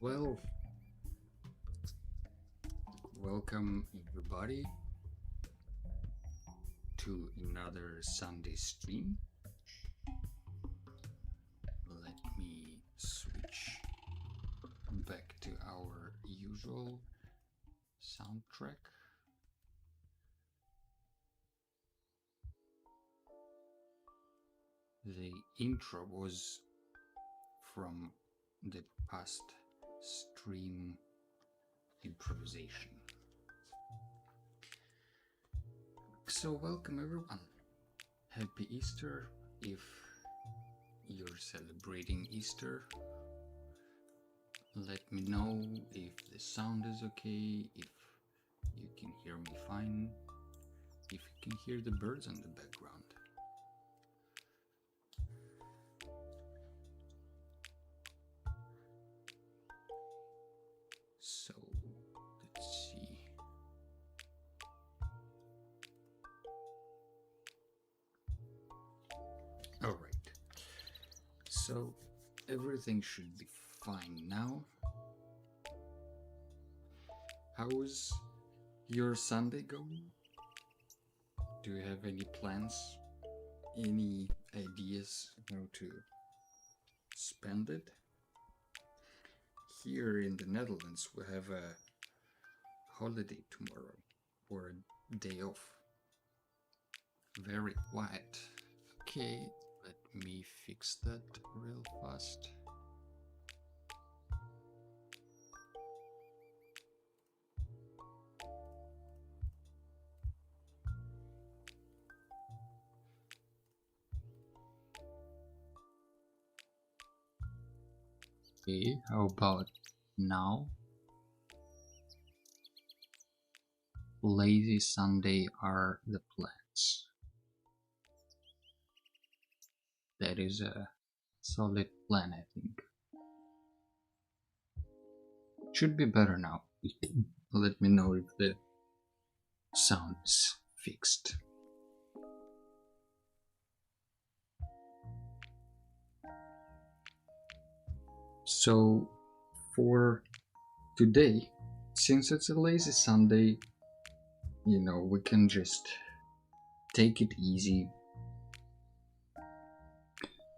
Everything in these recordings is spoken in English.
Well, welcome everybody to another Sunday stream. Let me switch back to our usual soundtrack. The intro was from the past stream improvisation. So welcome everyone. Happy Easter if you're celebrating Easter. Let me know if the sound is okay, if you can hear me fine, if you can hear the birds in the background. So let's see. All right. So everything should be fine now. How's your Sunday going? Do you have any plans? Any ideas how to spend it? Here in the Netherlands, we have a holiday tomorrow, or a day off. Very quiet. Okay, let me fix that real fast. Okay, how about now? Lazy Sunday are the plans. That is a solid plan, I think. Should be better now. Let me know if the sound is fixed. So for today, since it's a lazy Sunday, you know, we can just take it easy,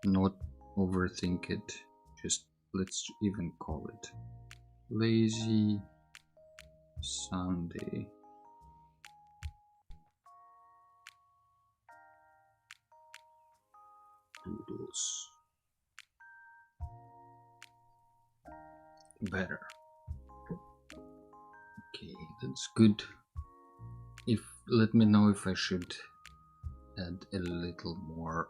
not overthink it. Just let's even call it lazy Sunday. Doodles. Better. Okay, that's good. Let me know if I should add a little more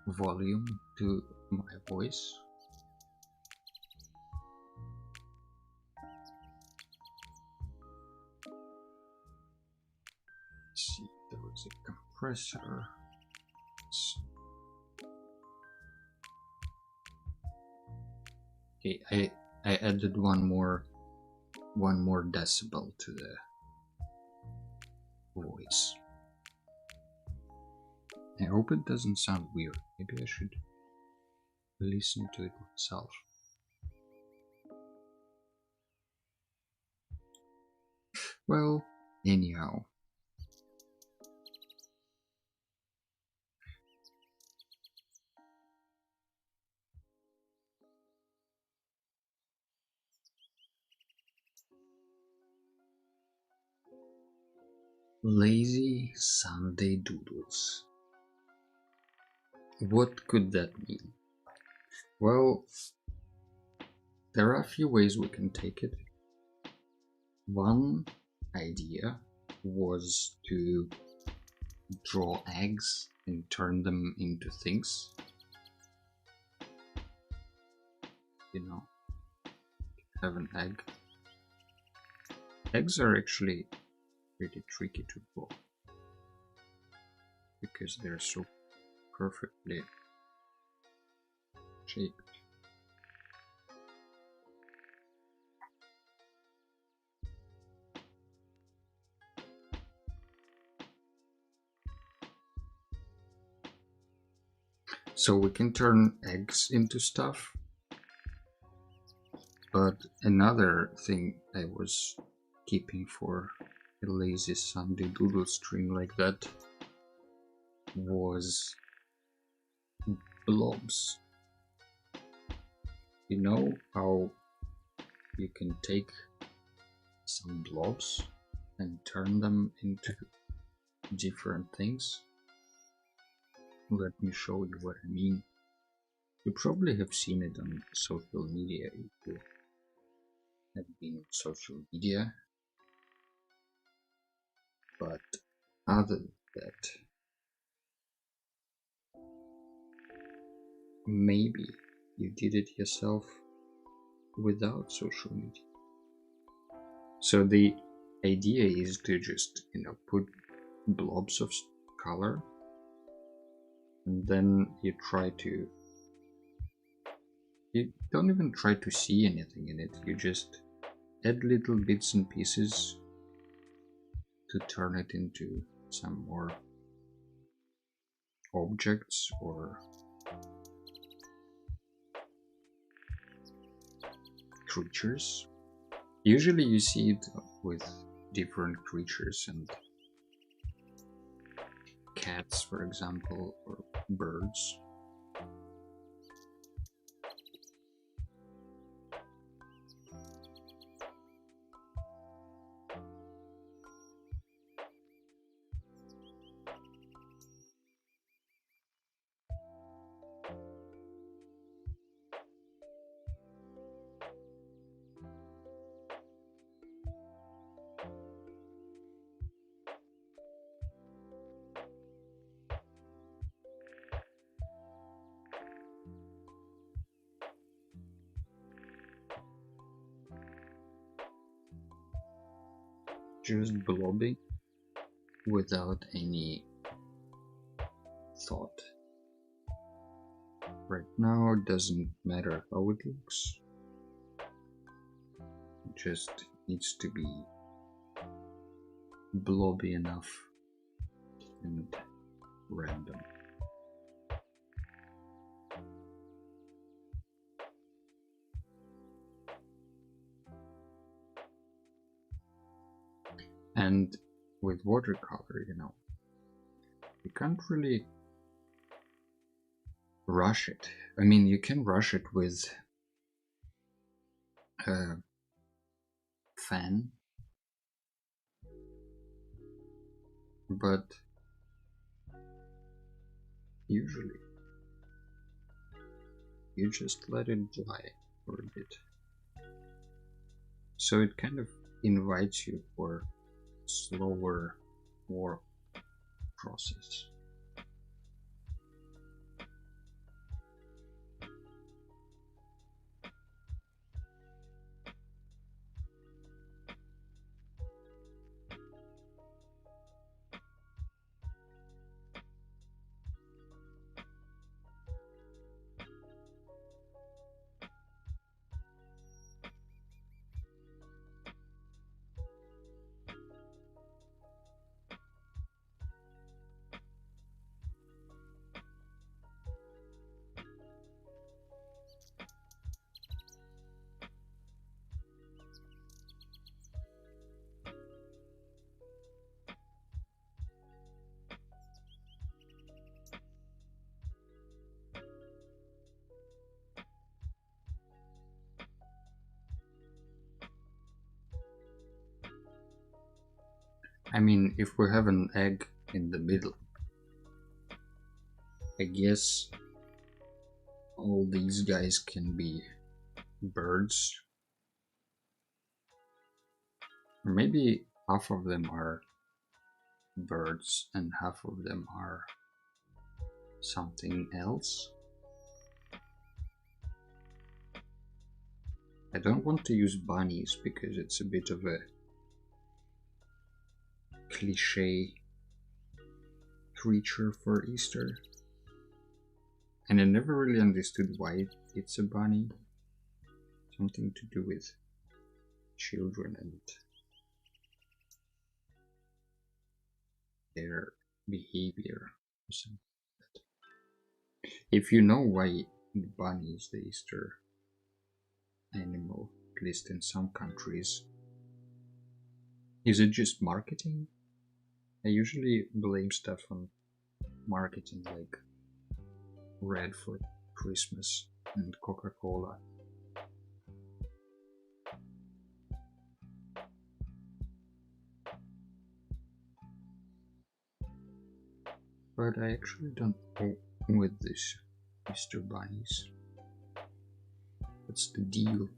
volume to my voice. Let's see, there was a compressor. Okay, I added one more decibel to the voice. I hope it doesn't sound weird. Maybe I should listen to it myself. Well, anyhow. Lazy Sunday doodles. What could that mean? Well, there are a few ways we can take it. One idea was to draw eggs and turn them into things. You know, have an egg. Eggs are actually pretty tricky to draw because they're so perfectly shaped. So we can turn eggs into stuff. But another thing I was keeping for a lazy Sunday doodle stream like that was blobs. You know how you can take some blobs and turn them into different things? Let me show you what I mean. You probably have seen it on social media if you have been on social media. But other than that, maybe you did it yourself without social media. So the idea is to just, put blobs of color, and then you don't even try to see anything in it. You just add little bits and pieces to turn it into some more objects or creatures. Usually you see it with different creatures and cats, for example, or birds. Just blobbing without any thought. Right now it doesn't matter how it looks. It just needs to be blobby enough and random. And with watercolor, you can't really rush it. I mean, you can rush it with a fan, but usually you just let it dry for a bit. So it kind of invites you for slower work process. I mean, if we have an egg in the middle, I guess all these guys can be birds. Or maybe half of them are birds and half of them are something else. I don't want to use bunnies because it's a bit of a cliche creature for Easter. And I never really understood why it's a bunny. Something to do with children and their behavior or something like that. If you know why the bunny is the Easter animal, at least in some countries, is it just marketing? I usually blame stuff on marketing, like red for Christmas and Coca-Cola. But I actually don't know with these Easter bunnies. What's the deal?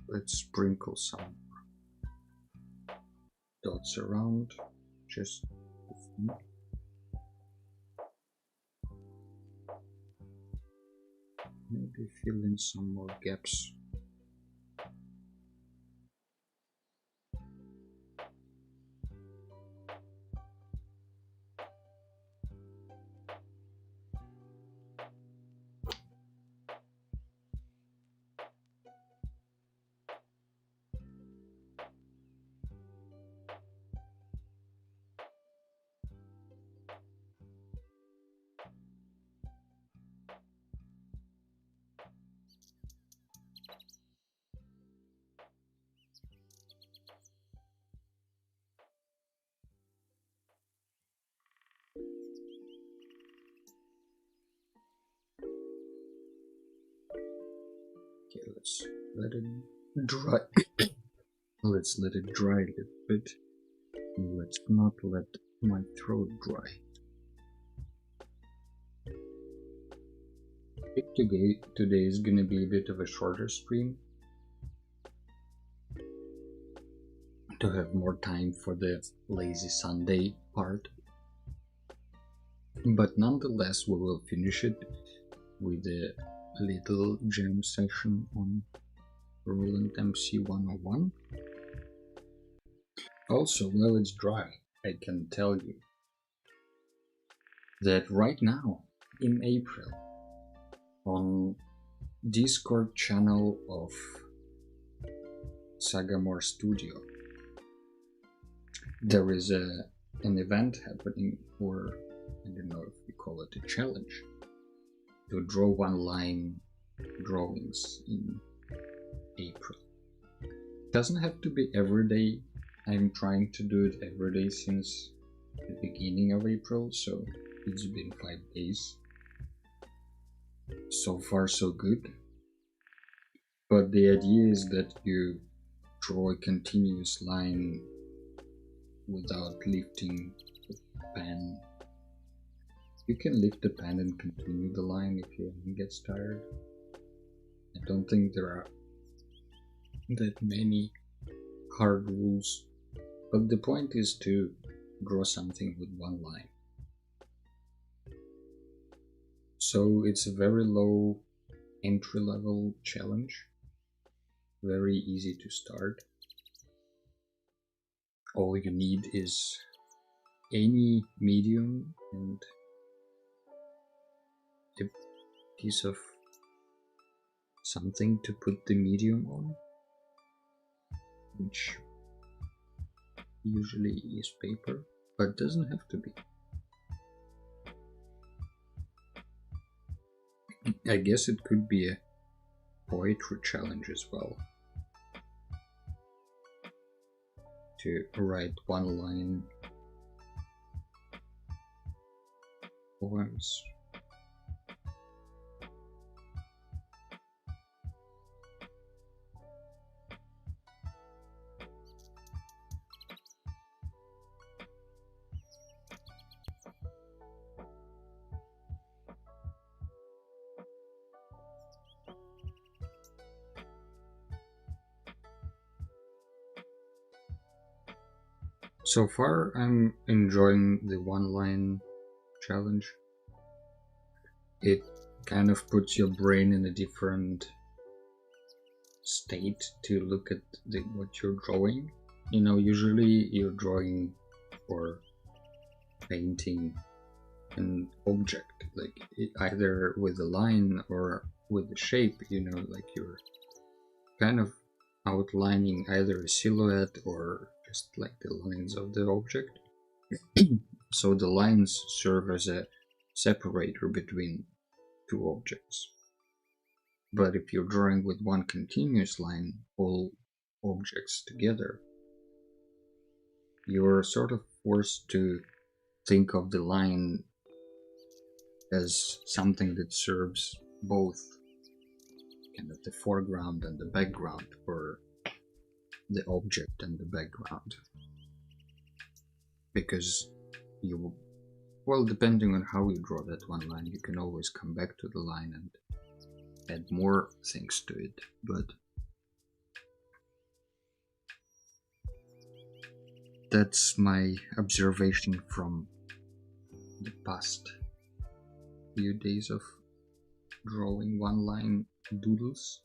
Let's sprinkle some dots around, just maybe fill in some more gaps. Okay, let's let it dry. Let's let it dry a little bit. Let's not let my throat dry. I think today is gonna be a bit of a shorter stream to have more time for the lazy Sunday part. But nonetheless, we will finish it with a little jam session on Roland MC 101. Also, while it's dry, I can tell you that right now, in April, on Discord channel of Sagamore Studio, there is an event happening, or I don't know if we call it a challenge, to draw one-line drawings in April. It doesn't have to be every day. I'm trying to do it every day since the beginning of April, so it's been 5 days. So far so good. But the idea is that you draw a continuous line without lifting the pen. You can lift the pen and continue the line if your hand gets tired. I don't think there are that many hard rules, but the point is to draw something with one line. So it's a very low entry-level challenge, very easy to start. All you need is any medium and a piece of something to put the medium on, which usually is paper, but doesn't have to be. I guess it could be a poetry challenge as well, to write one-line poems. So far, I'm enjoying the one-line challenge. It kind of puts your brain in a different state to look at what you're drawing. You know, usually you're drawing or painting an object, like either with a line or with a shape, you know, like you're kind of outlining either a silhouette or just like the lines of the object. So the lines serve as a separator between two objects. But if you're drawing with one continuous line, all objects together, you're sort of forced to think of the line as something that serves both kind of the foreground and the background, or the object and the background. Because you, well, depending on how you draw that one line, you can always come back to the line and add more things to it, but that's my observation from the past few days of drawing one-line doodles.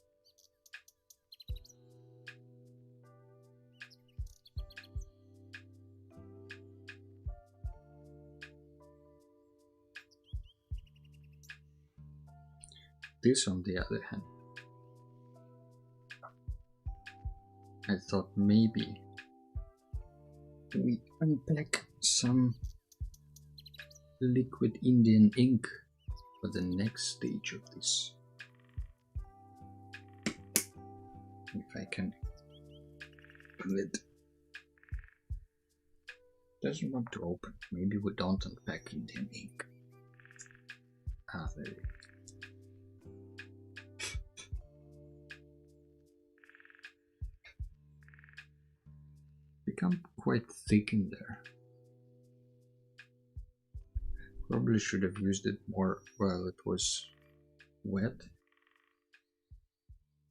This, on the other hand, I thought maybe we unpack some liquid Indian ink for the next stage of this. If I can pull it. Doesn't want to open. Maybe we don't unpack Indian ink. Ah, there it is. Become quite thick in there. Probably should have used it more while it was wet,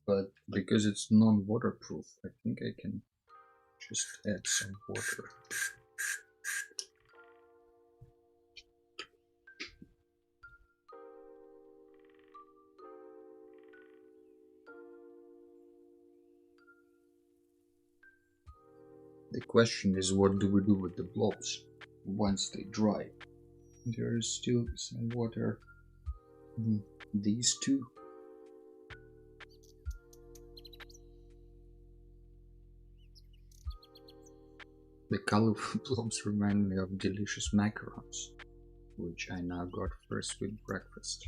but because it's non-waterproof, I think I can just add some water. The question is, what do we do with the blobs once they dry? There is still some water in these two. The colorful blobs remind me of delicious macarons, which I now got first with breakfast.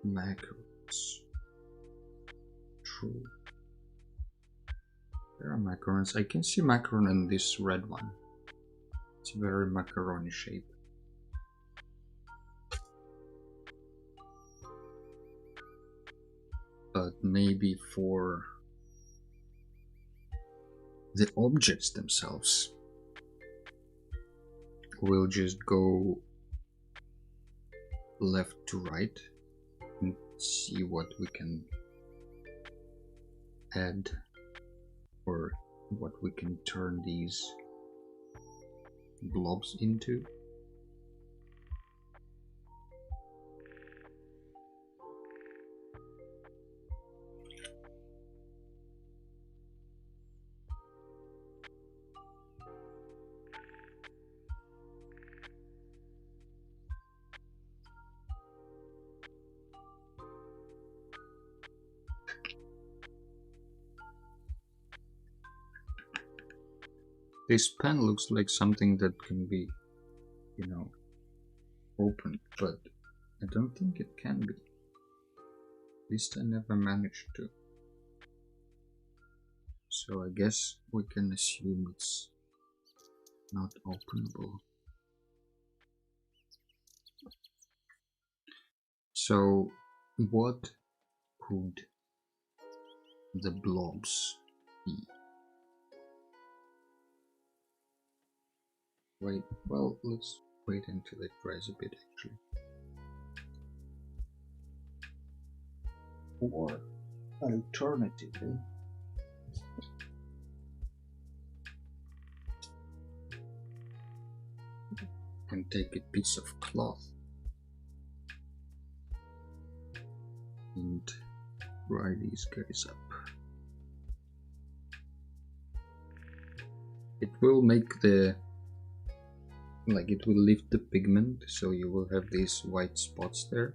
Macarons. True. There are macarons. I can see macaron in this red one. It's a very macaroni shape. But maybe for the objects themselves, we'll just go left to right and see what we can add, or what we can turn these blobs into. This pen looks like something that can be, you know, opened, but I don't think it can be. At least I never managed to. So I guess we can assume it's not openable. So what could the blobs be? Wait, well, let's wait until it dries a bit, actually. Or alternatively, you can take a piece of cloth and dry these guys up. It will make the, like, it will lift the pigment, so you will have these white spots there.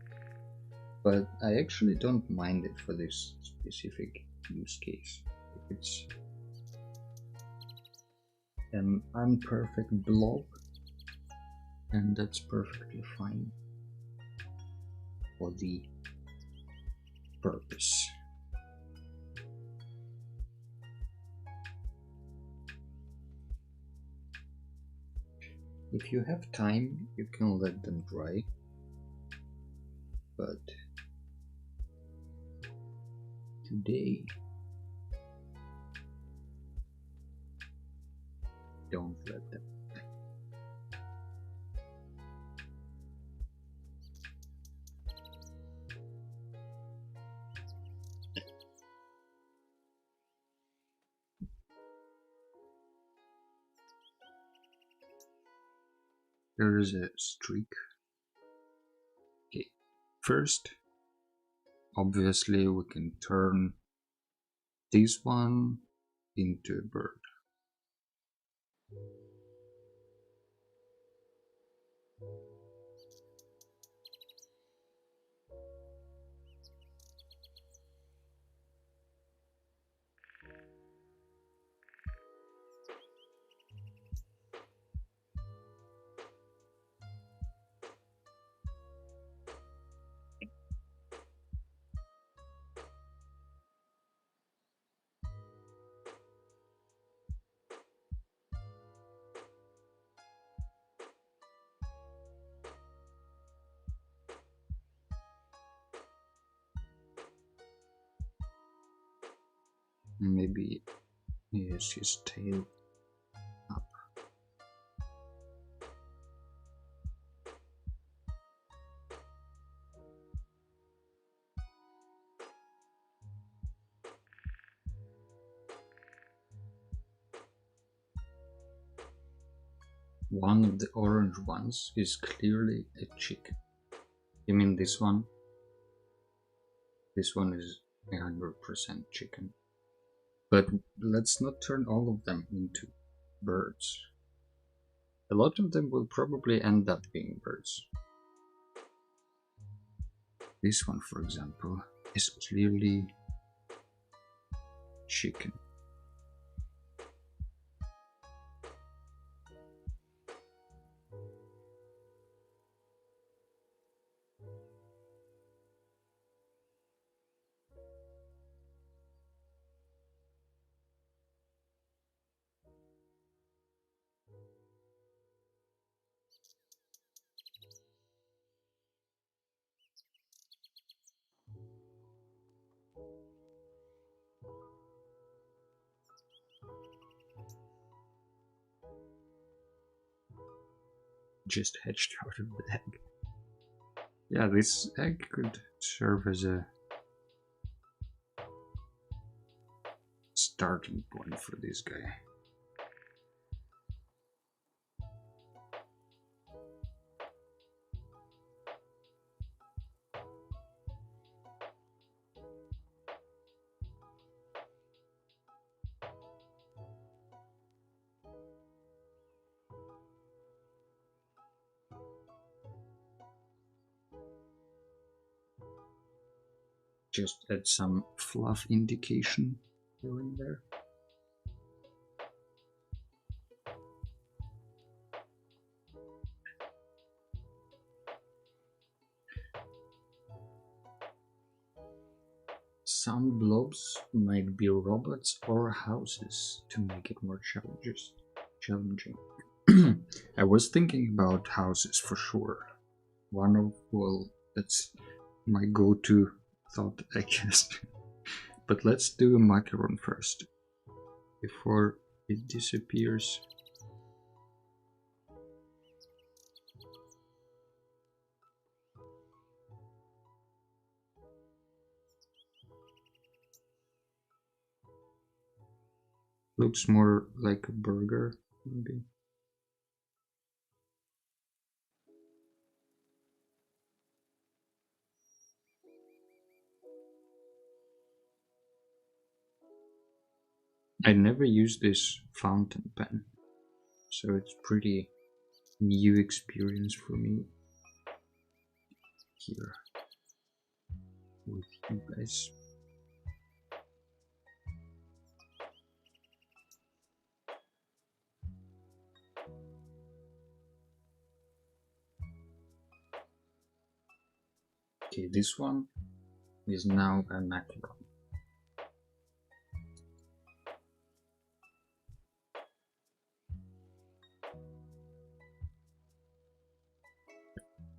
But I actually don't mind it for this specific use case. If it's an imperfect blob, and that's perfectly fine for the purpose. If you have time, you can let them dry, but today, don't let them. There is a streak. Okay, first, obviously we can turn this one into a bird. Maybe he has his tail up. One of the orange ones is clearly a chick. You mean this one? This one is 100% chicken. But let's not turn all of them into birds. A lot of them will probably end up being birds. This one, for example, is clearly chicken. Just hatched out of the egg. Yeah, this egg could serve as a starting point for this guy. Just add some fluff indication here and there. Some blobs might be robots or houses to make it more challenging. I was thinking about houses for sure. That's my go-to thought, I guess. But let's do a macaron first, before it disappears. Looks more like a burger, maybe. I never used this fountain pen, so it's pretty new experience for me here with you guys. Okay, this one is now a macaron.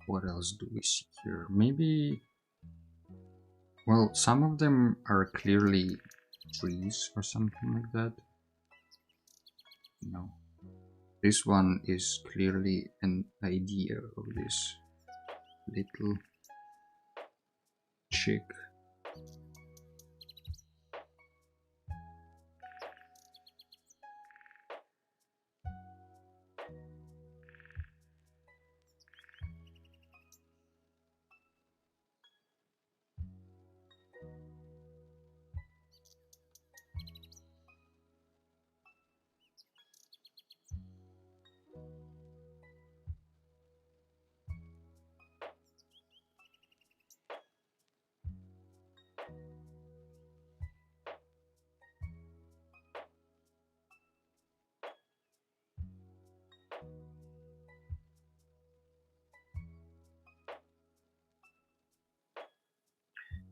What else do we see here? Maybe, well, some of them are clearly trees or something like that. No. This one is clearly an idea of this little chick.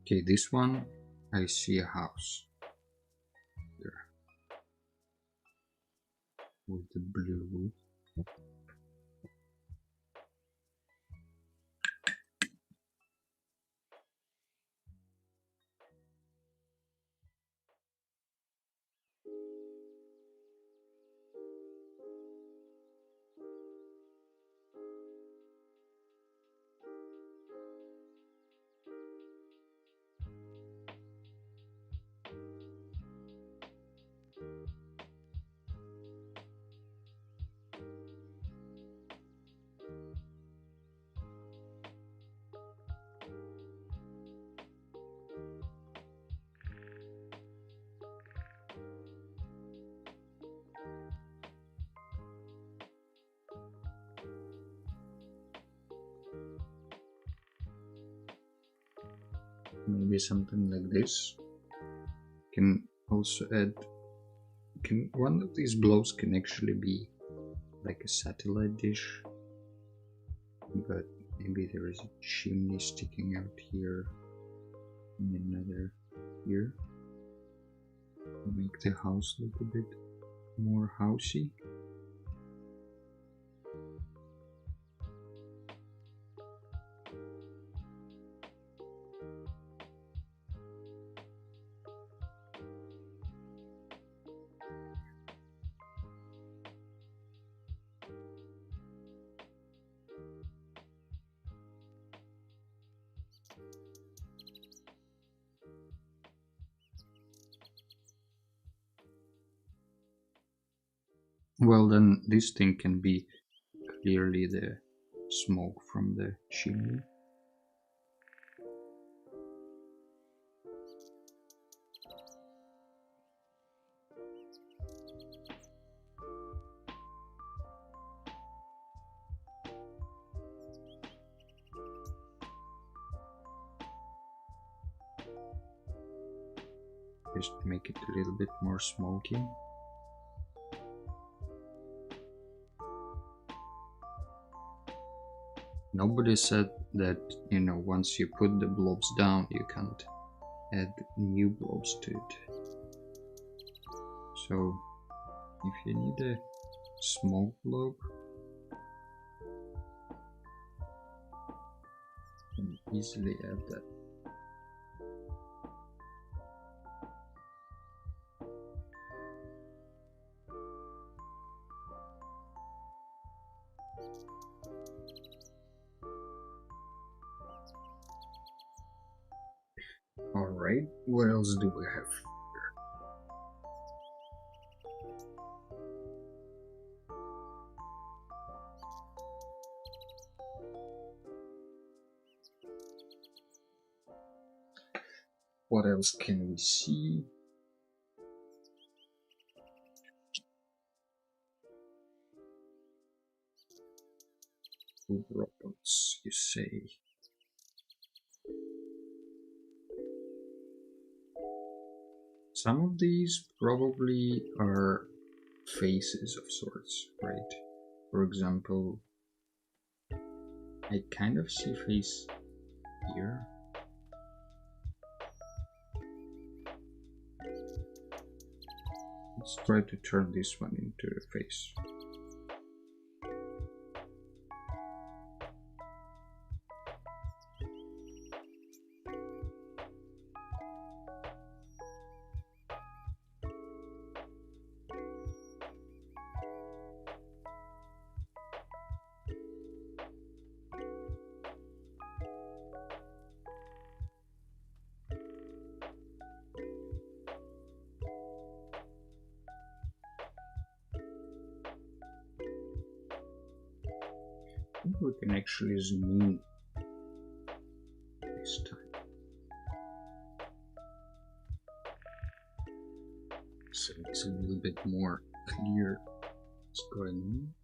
Okay, this one, I see a house here with the blue roof. Maybe something like this. Can also add, can one of these blobs can actually be like a satellite dish, but maybe there is a chimney sticking out here and another here. Make the house look a bit more housey. Well, then this thing can be clearly the smoke from the chimney. Just make it a little bit more smoky. Nobody said that, you know, once you put the blobs down, you can't add new blobs to it. So, if you need a smoke blob, you can easily add that. Alright, what else do we have here? What else can we see? Good robots, you say? Some of these probably are faces of sorts, right? For example, I kind of see face here. Let's try to turn this one into a face. I think we can actually zoom in this time. So it's a little bit more clear what's going on.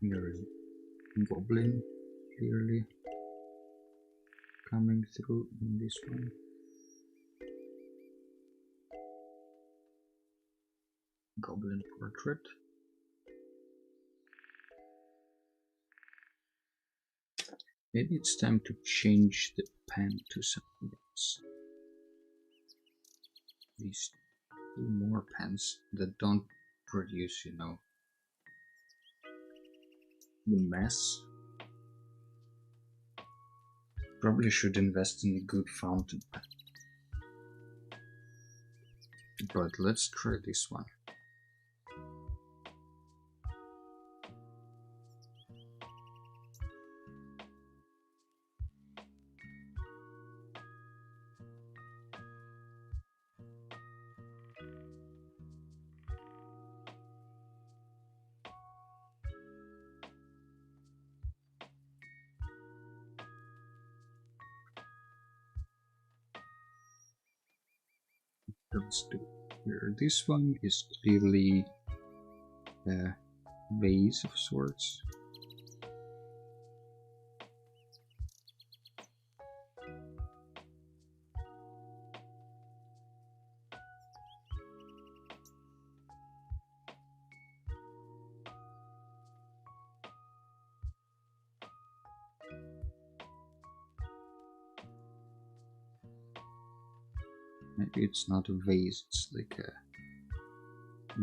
There is a goblin clearly coming through in this one. Goblin portrait. Maybe it's time to change the pen to something else. These two more pens that don't produce, you know, the mess. Probably should invest in a good fountain pen. But let's try this one. Let's do here. This one is clearly a vase of sorts. Maybe it's not a vase, it's like a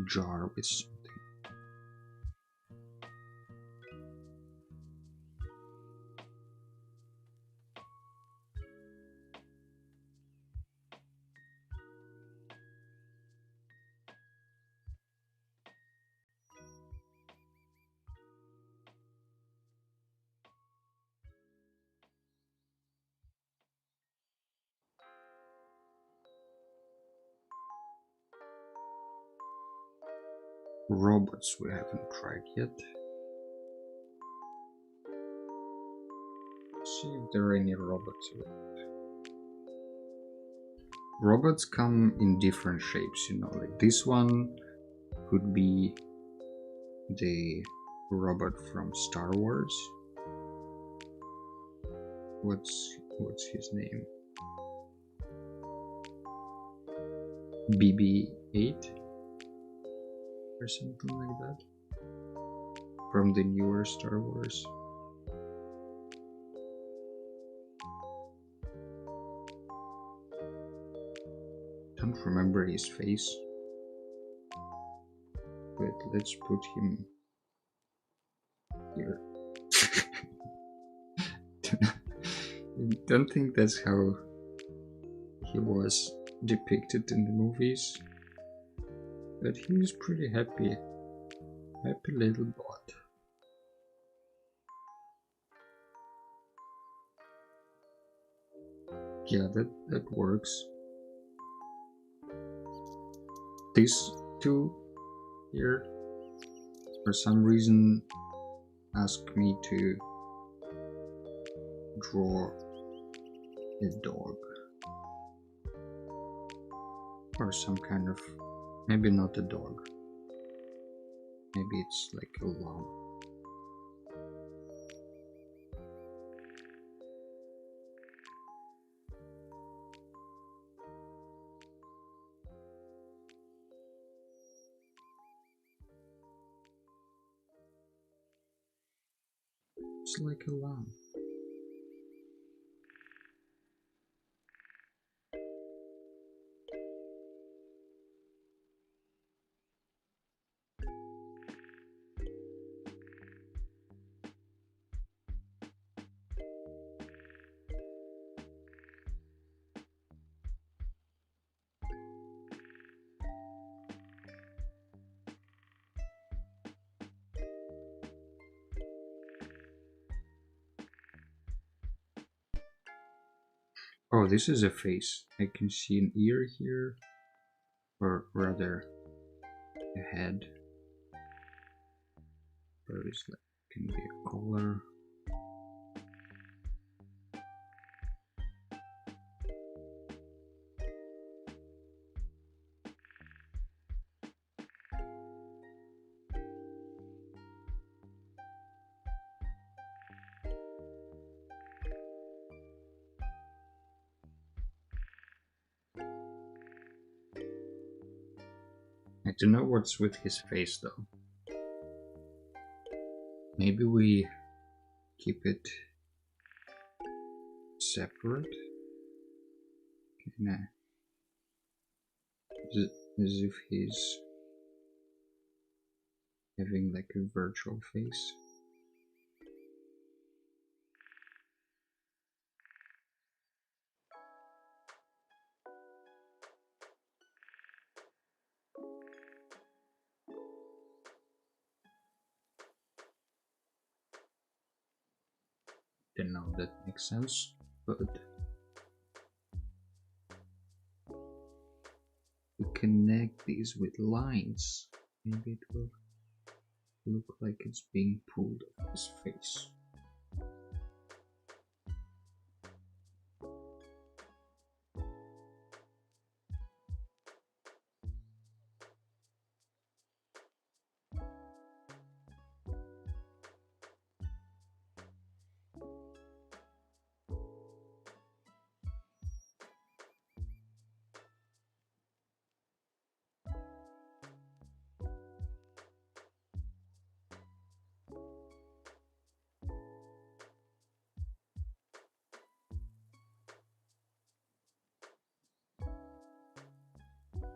jar with something. Robots we haven't tried yet. Let's see if there are any robots around. Robots come in different shapes, you know, like this one could be the robot from Star Wars. What's his name? BB-8 or something like that, from the newer Star Wars. Don't remember his face, but let's put him here. I don't think that's how he was depicted in the movies, but he's pretty happy little bot. Yeah, that works. These two here for some reason ask me to draw a dog. Or some kind of, maybe not a dog. Maybe it's like a lamb. It's like a lamb. Oh, this is a face. I can see an ear here, or rather a head. There is like, can be a collar. I don't know what's with his face though. Maybe we keep it separate. Nah. As if he's having like a virtual face. Don't know if that makes sense, but we connect these with lines. Maybe it will look like it's being pulled off his face.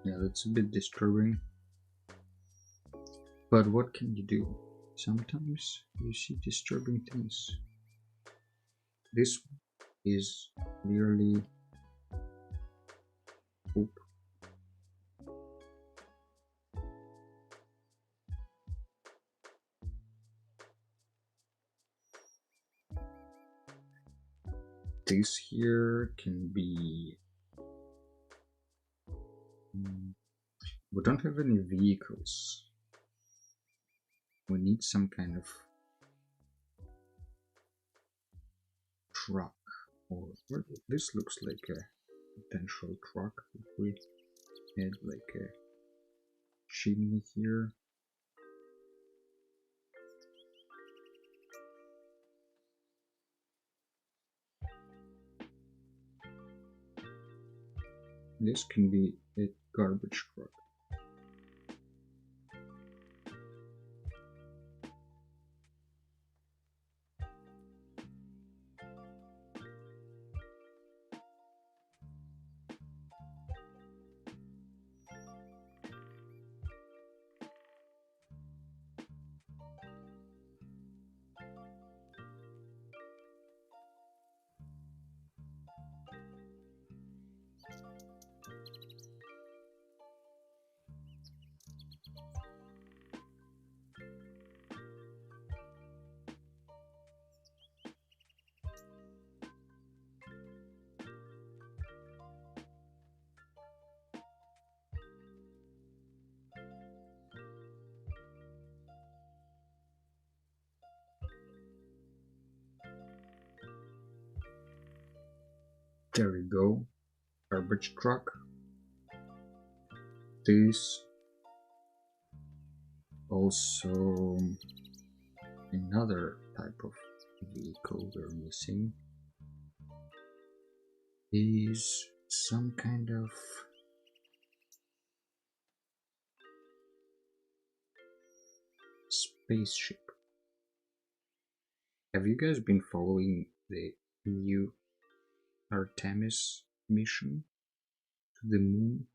Yeah, that's a bit disturbing. But what can you do? Sometimes you see disturbing things. This is clearly poop. This here can be... We don't have any vehicles. We need some kind of truck. Or this looks like a potential truck. If we had like a chimney here. This can be a garbage truck. There we go. Garbage truck. This also another type of vehicle we're missing is some kind of spaceship. Have you guys been following the new Artemis mission to the moon?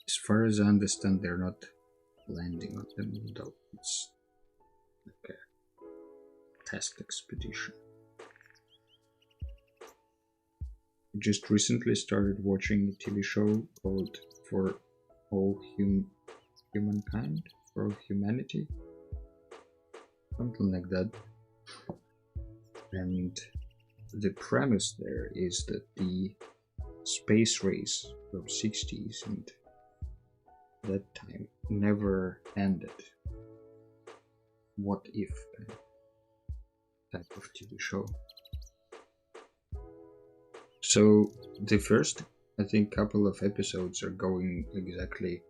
As far as I understand, they're not landing on the moon though. It's like a test expedition. I just recently started watching a TV show called For All Humankind, For All Humanity, something like that. And the premise there is that the space race of 60s and that time never ended. What if type of TV show. So the first, I think, couple of episodes are going exactly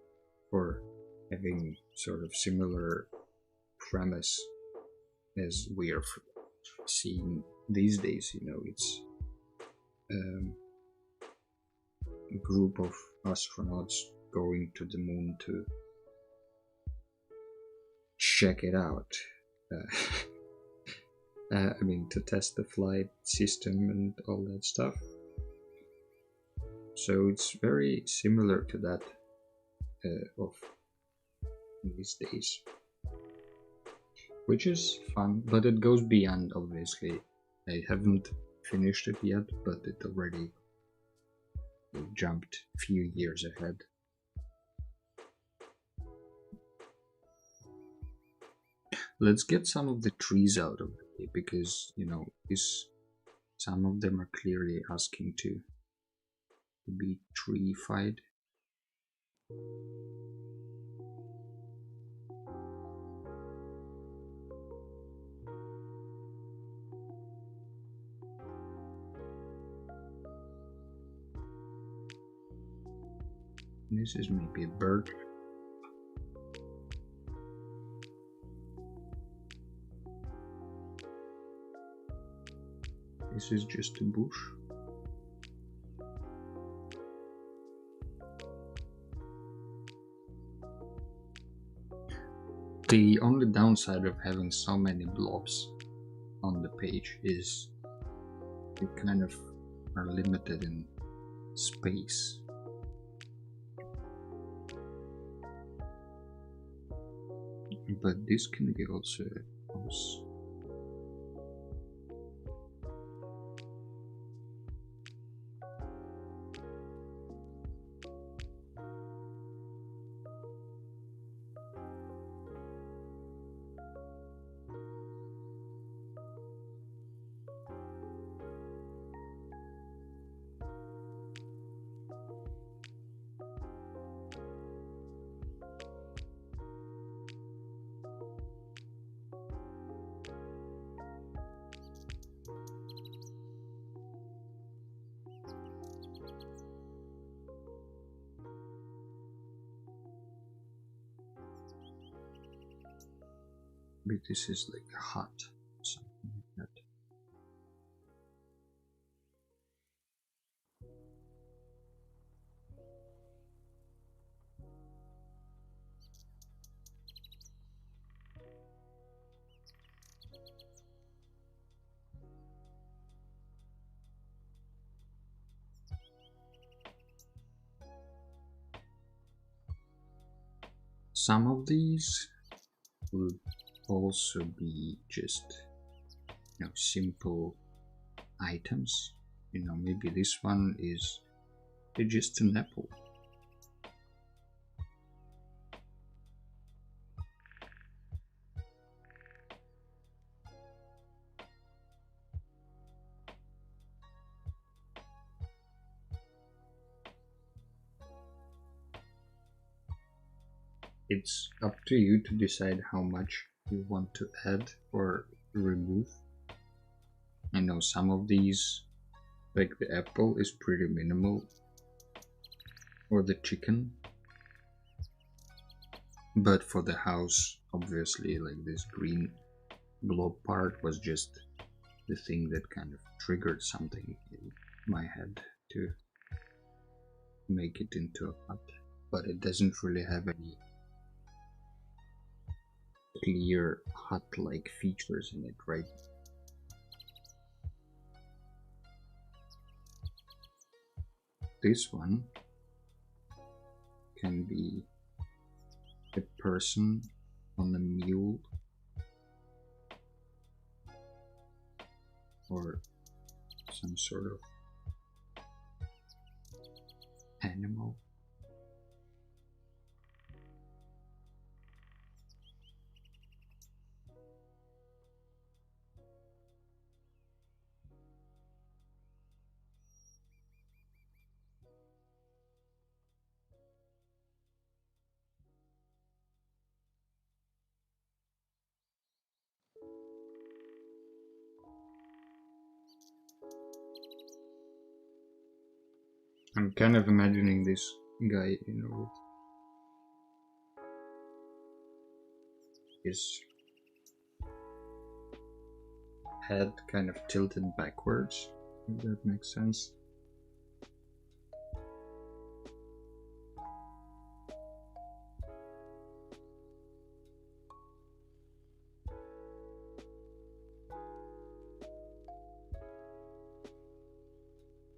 for having sort of similar premise as we are seeing these days. You know, it's a group of astronauts going to the moon to check it out. I mean, to test the flight system and all that stuff. So it's very similar to that of these days, which is fun, but it goes beyond, obviously. I haven't finished it yet, but it already jumped a few years ahead. Let's get some of the trees out of the way, because, you know, some of them are clearly asking to be tree-fied. This is maybe a bird. This is just a bush. The only downside of having so many blobs on the page is you kind of are limited in space. But this can be also a house. But this is like a hut, something like that. Some of these will also be just, you know, simple items. You know, maybe this one is just an apple. It's up to you to decide how much you want to add or remove. I know some of these, like the apple, is pretty minimal, or the chicken. But for the house, obviously, like this green blob part was just the thing that kind of triggered something in my head to make it into a hut. But it doesn't really have any clear hut-like features in it, right? This one can be a person on a mule or some sort of animal. I'm kind of imagining this guy, his head kind of tilted backwards, if that makes sense.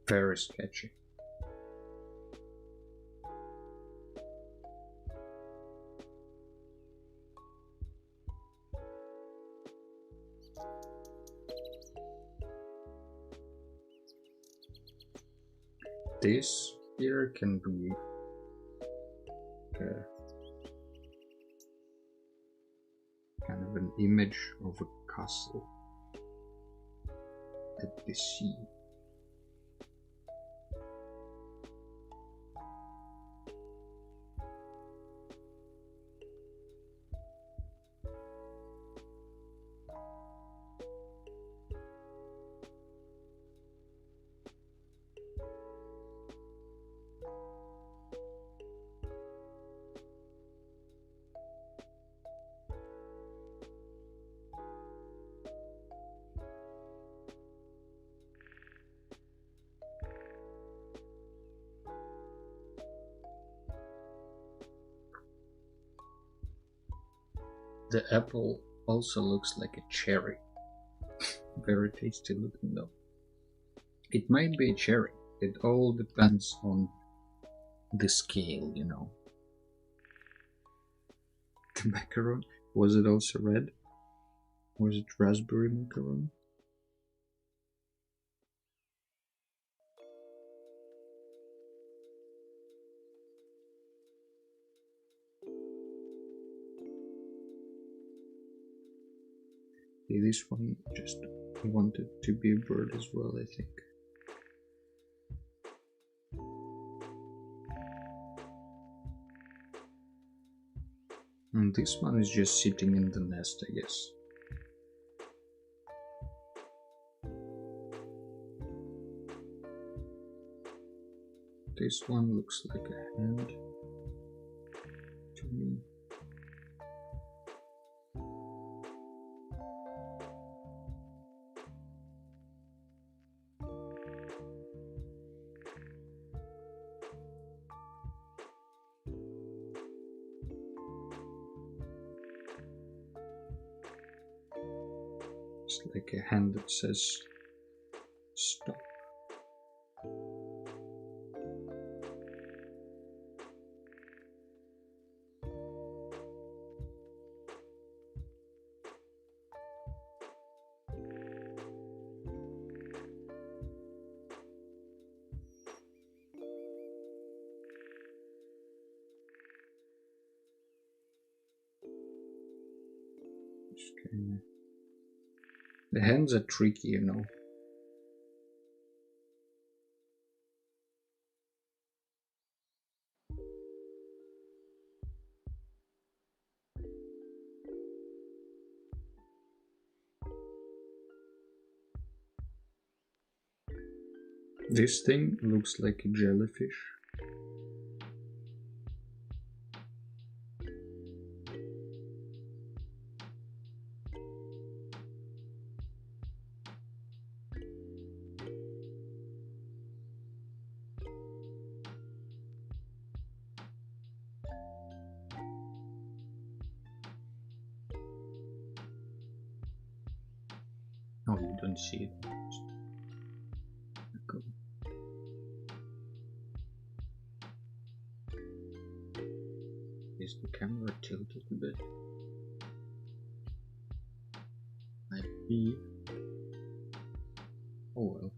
Very sketchy. This here can be kind of an image of a castle at the sea. The apple also looks like a cherry. Very tasty looking though. It might be a cherry. It all depends on the scale, The macaron, was it also red? Was it raspberry macaron? This one just wanted to be a bird as well, I think. And this one is just sitting in the nest, I guess. This one looks like a hand to me. It's like a hand that says stop. Okay. The hands are tricky, This thing looks like a jellyfish. Oh, you don't see it. Cool. Is the camera tilted a bit? Might be. Oh well.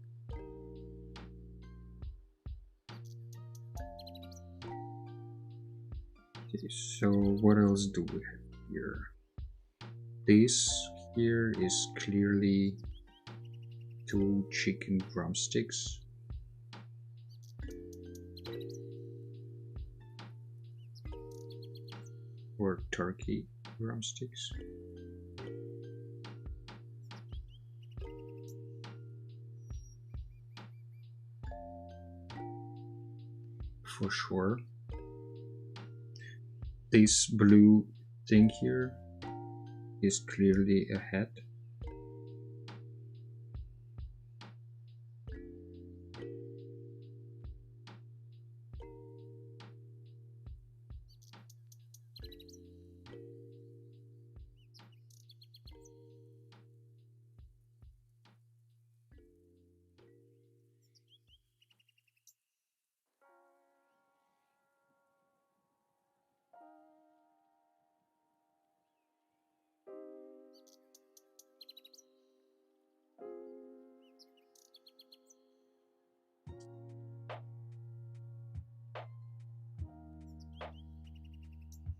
Okay, so what else do we have here? This here is clearly 2 chicken drumsticks. Or turkey drumsticks. For sure. This blue thing here is clearly a hat.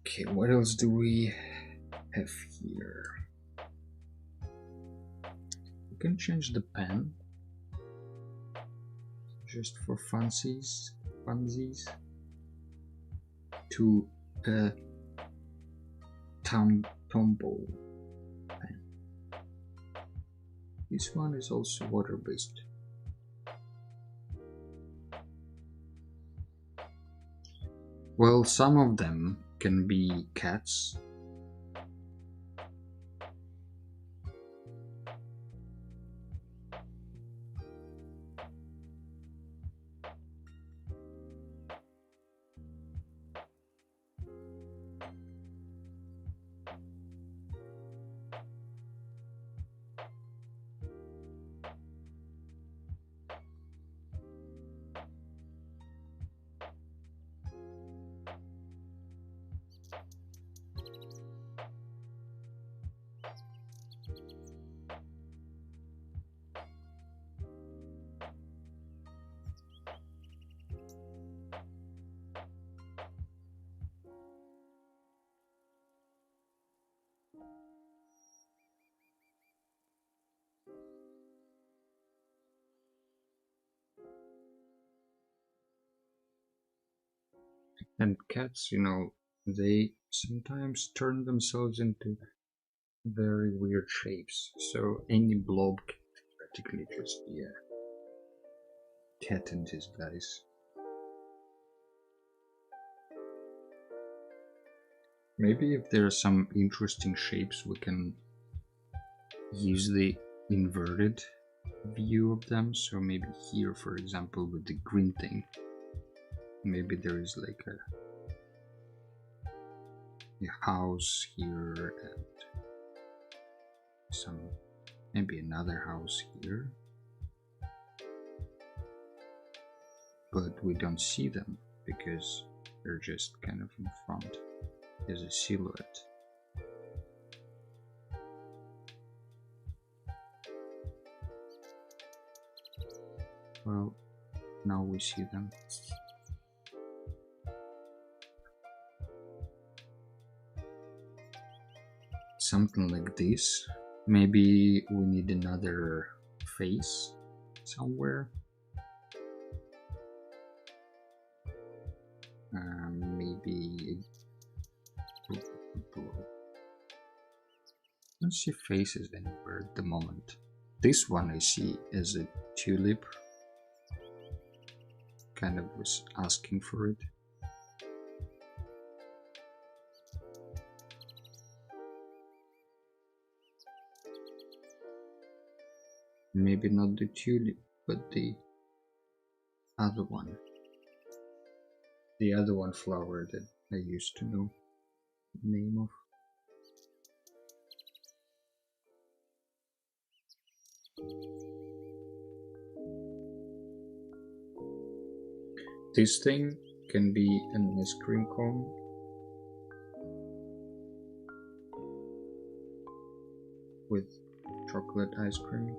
Okay, what else do we have here? We can change the pen just for funsies to a Tombow pen. This one is also water-based. Well, some of them can be cats. And cats, you know, they sometimes turn themselves into very weird shapes. So any blob can practically just be a cat in disguise. Maybe if there are some interesting shapes, we can use the inverted view of them. So maybe here, for example, with the green thing, maybe there is like a house here and maybe another house here, but we don't see them because they're just kind of in front as a silhouette. Well, now we see them. Something like this. Maybe we need another face somewhere. Maybe I don't see faces anywhere at the moment. This one I see as a tulip. kind of was asking for it. Maybe not the tulip, but the other one. The other one flower that I used to know the name of. This thing can be an ice cream cone. With chocolate ice cream.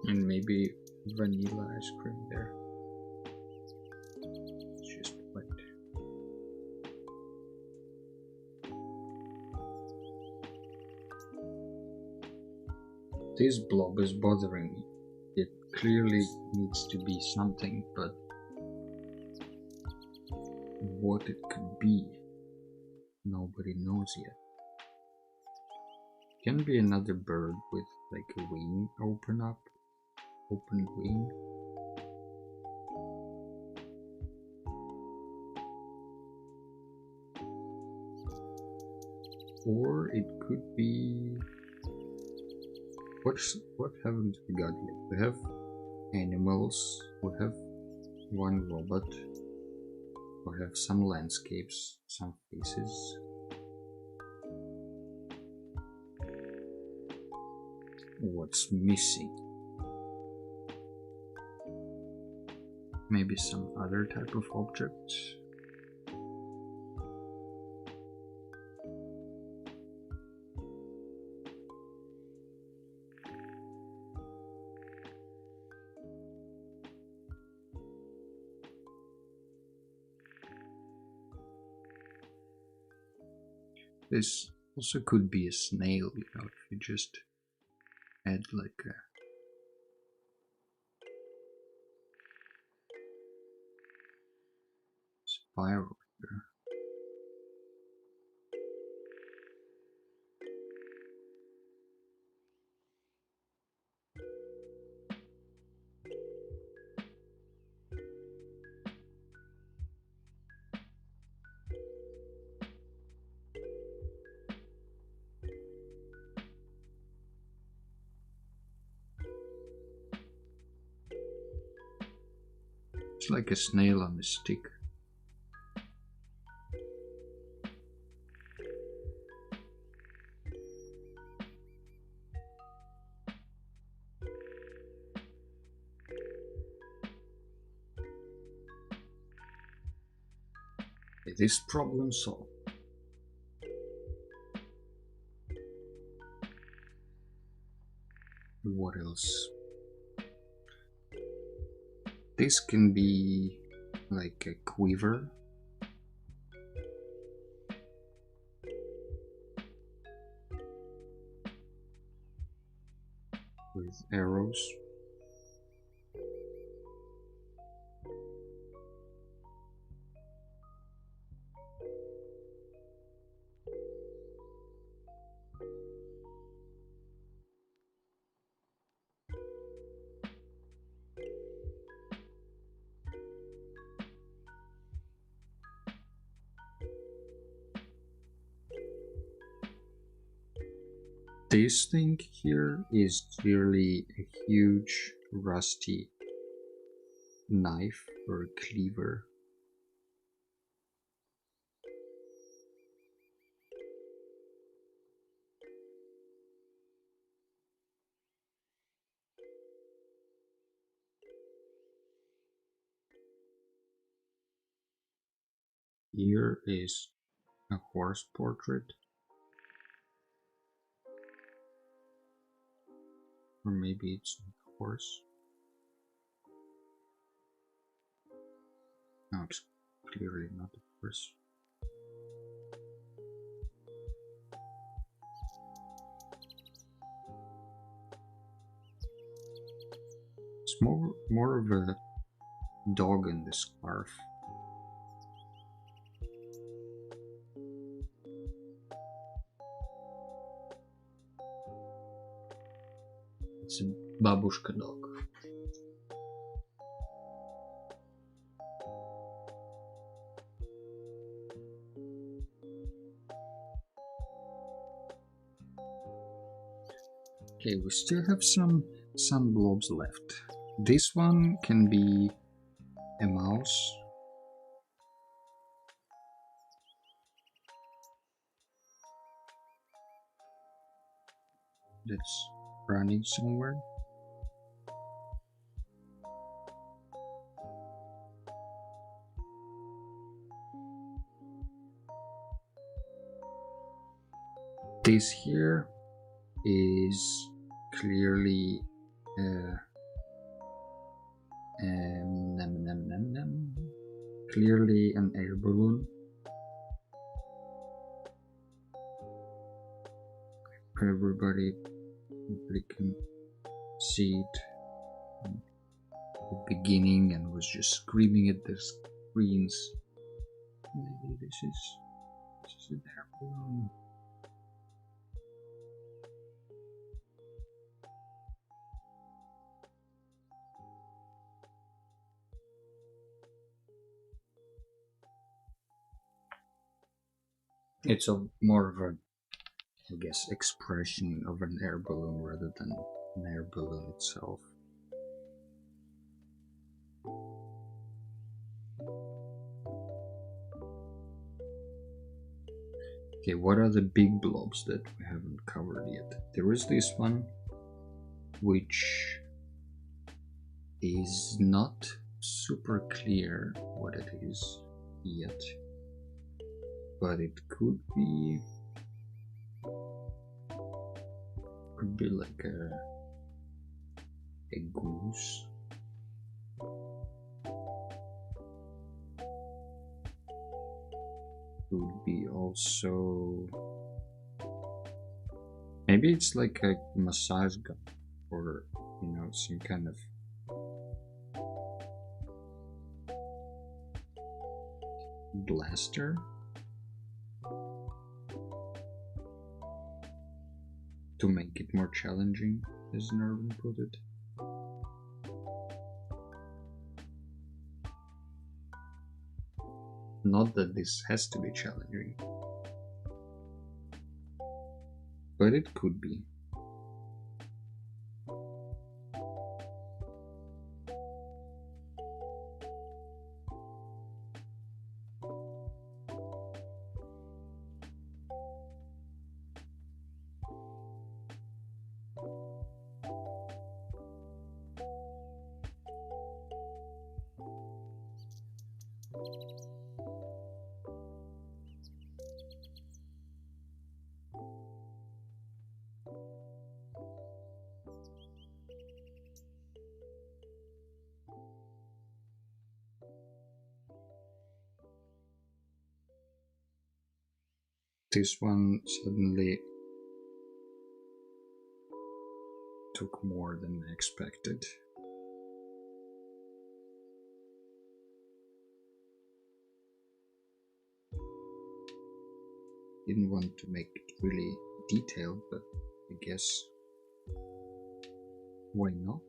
And maybe vanilla ice cream there. It's just white. This blob is bothering me. It clearly needs to be something, but what it could be, nobody knows yet. Can be another bird with like a wing open wing. Or it could be... What haven't we got yet? We have animals, we have one robot, we have some landscapes, some faces. What's missing? Maybe some other type of object. This also could be a snail, you know, if you just add like a spiral here. It's like a snail on a stick. It is problem solved. What else? This can be like a quiver. With arrows. This thing here is clearly a huge rusty knife or cleaver. Here is a horse portrait. Or maybe it's not a horse. No, it's clearly not a horse. It's more of a dog in the scarf. It's a babushka dog. Okay, we still have some blobs left. This one can be a mouse. That's running somewhere. This here is clearly clearly an air balloon. For everybody can see it at the beginning and was just screaming at the screens. Maybe this is an air balloon. It's more of a, I guess, expression of an air balloon rather than an air balloon itself. Okay, what are the big blobs that we haven't covered yet? There is this one, which is not super clear what it is yet, but it could be like a goose. Could be also, maybe it's like a massage gun, or you know, some kind of blaster to make it more challenging, as Nervin put it. Not that this has to be challenging, but it could be. This one suddenly took more than I expected. Didn't want to make it really detailed, but I guess why not?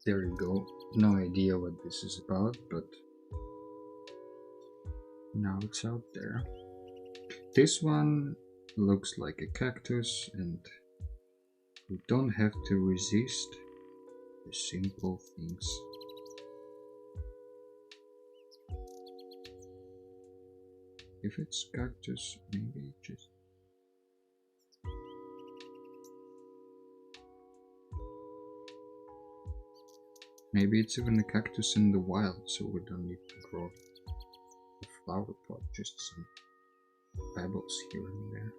There you go. No idea what this is about, but now it's out there. This one looks like a cactus, and we don't have to resist the simple things. If it's cactus, maybe just Maybe it's even a cactus in the wild, so we don't need to grow a flower pot, just some pebbles here and there.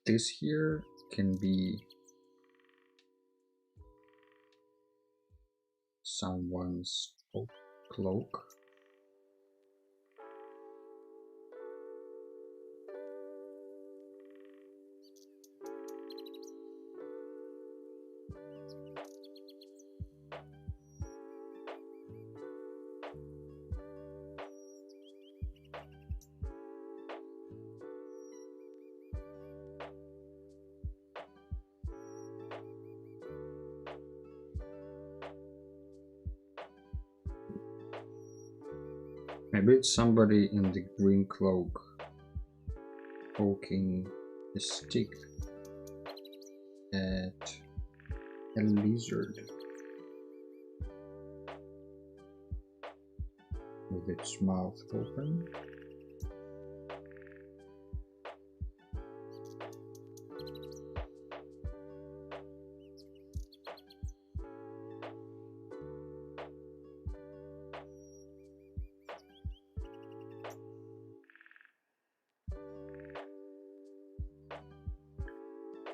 This here can be someone's cloak. Maybe it's somebody in the green cloak poking a stick at a lizard with its mouth open.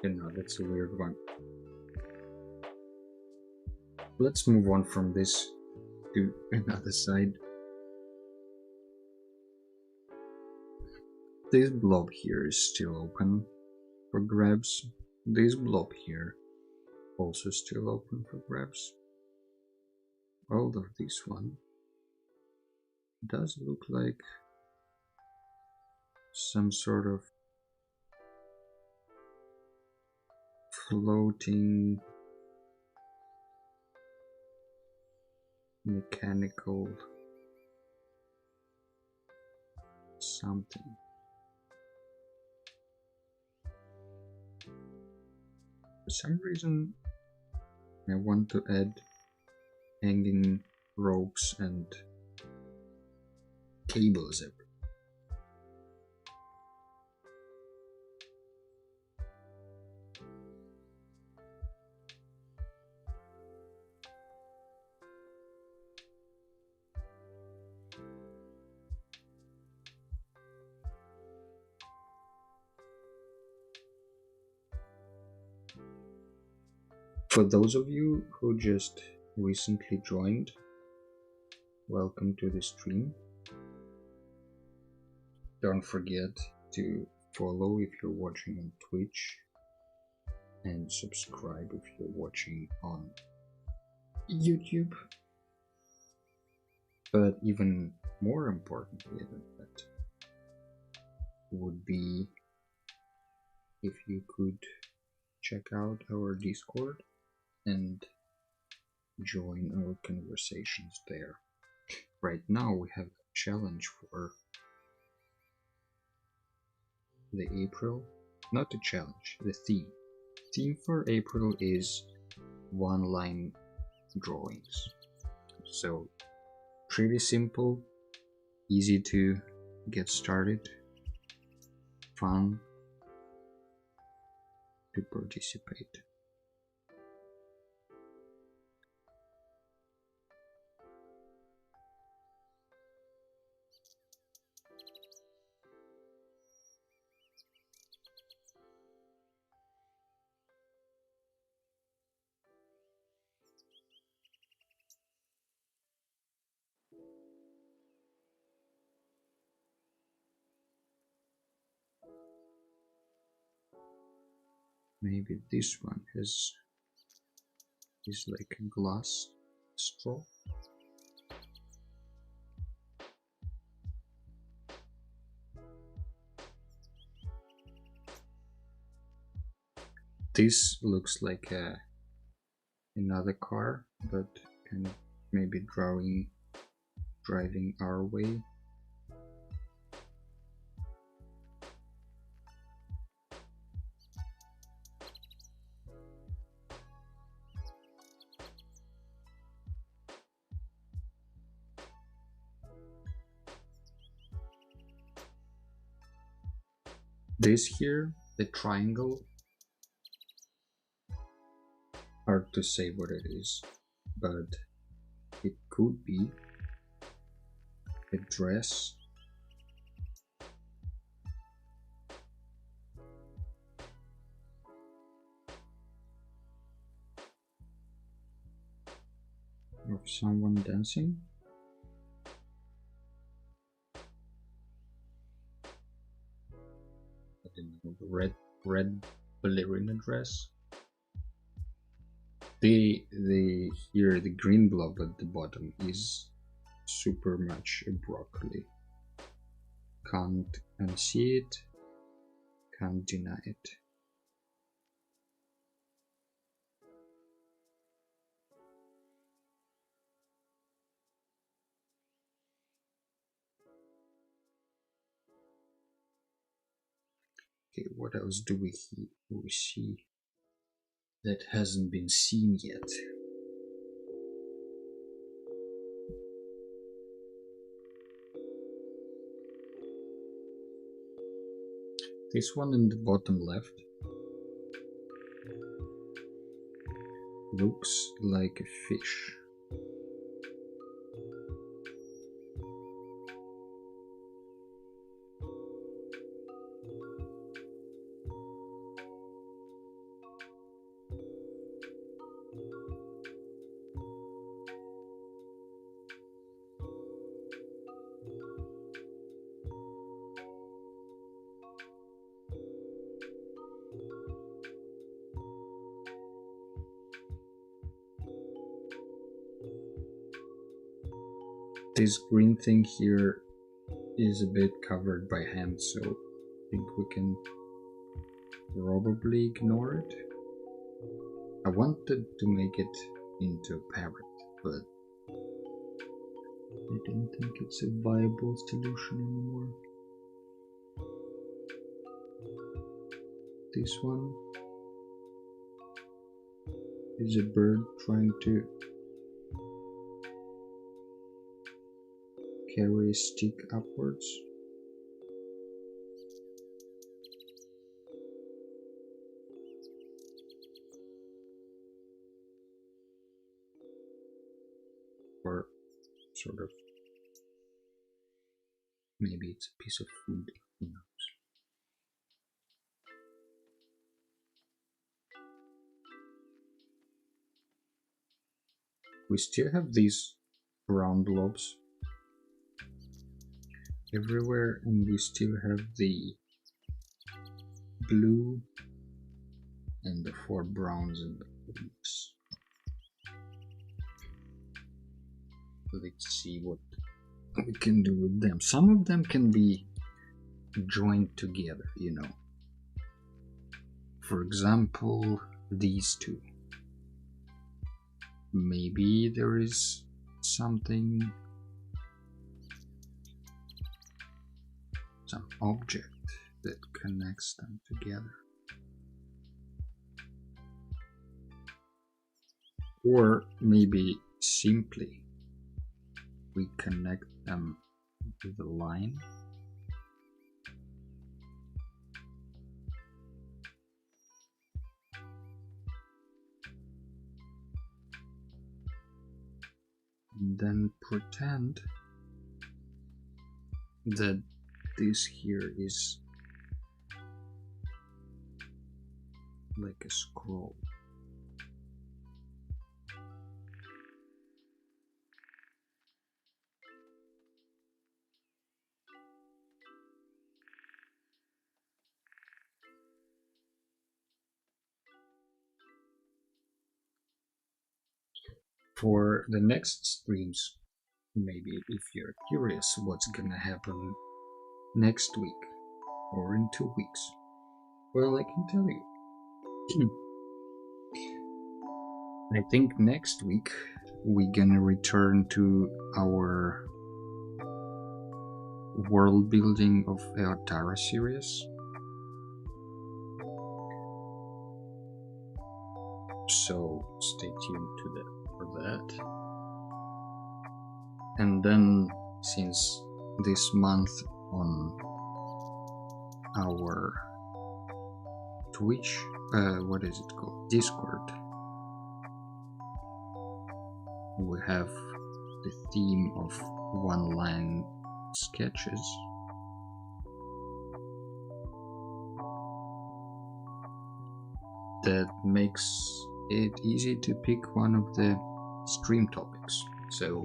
You know, that's a weird one. Let's move on from this to another side. This blob here is still open for grabs. This blob here also still open for grabs. Although this one does look like some sort of floating mechanical something. For some reason I want to add hanging ropes and cables everywhere. For those of you who just recently joined, welcome to the stream. Don't forget to follow if you're watching on Twitch and subscribe if you're watching on YouTube. But even more importantly than that would be if you could check out our Discord and join our conversations there. Right now we have a challenge for the April, not the challenge, the theme. Theme for April is one-line drawings. So pretty simple, easy to get started, fun to participate. Maybe this one is like a glass straw. This looks like another car, but kind of maybe driving our way. This here, the triangle, hard to say what it is, but it could be a dress of someone dancing. I don't know, the red ballerina dress. The here the green blob at the bottom is super much a broccoli. Can't unsee it, can't deny it. Okay, what else do we see that hasn't been seen yet? This one in the bottom left looks like a fish. This green thing here is a bit covered by hand, so I think we can probably ignore it. I wanted to make it into a parrot, but I don't think it's a viable solution anymore. This one is a bird trying to carry a stick upwards. Or sort of, maybe it's a piece of food, who knows. We still have these brown blobs everywhere, and we still have the blue and the 4 browns in the leaves. Let's see what we can do with them. Some of them can be joined together, you know. For example, these two. Maybe there is something, some object that connects them together. Or maybe simply we connect them with a line. And then pretend that this here is like a scroll. For the next streams, maybe if you're curious what's gonna happen next week or in 2 weeks, well, I can tell you. I think next week we're gonna return to our world building of Eotara series. So stay tuned to that for that. And then, since this month on our Twitch, what is it called? Discord. We have the theme of one-line sketches. That makes it easy to pick one of the stream topics. So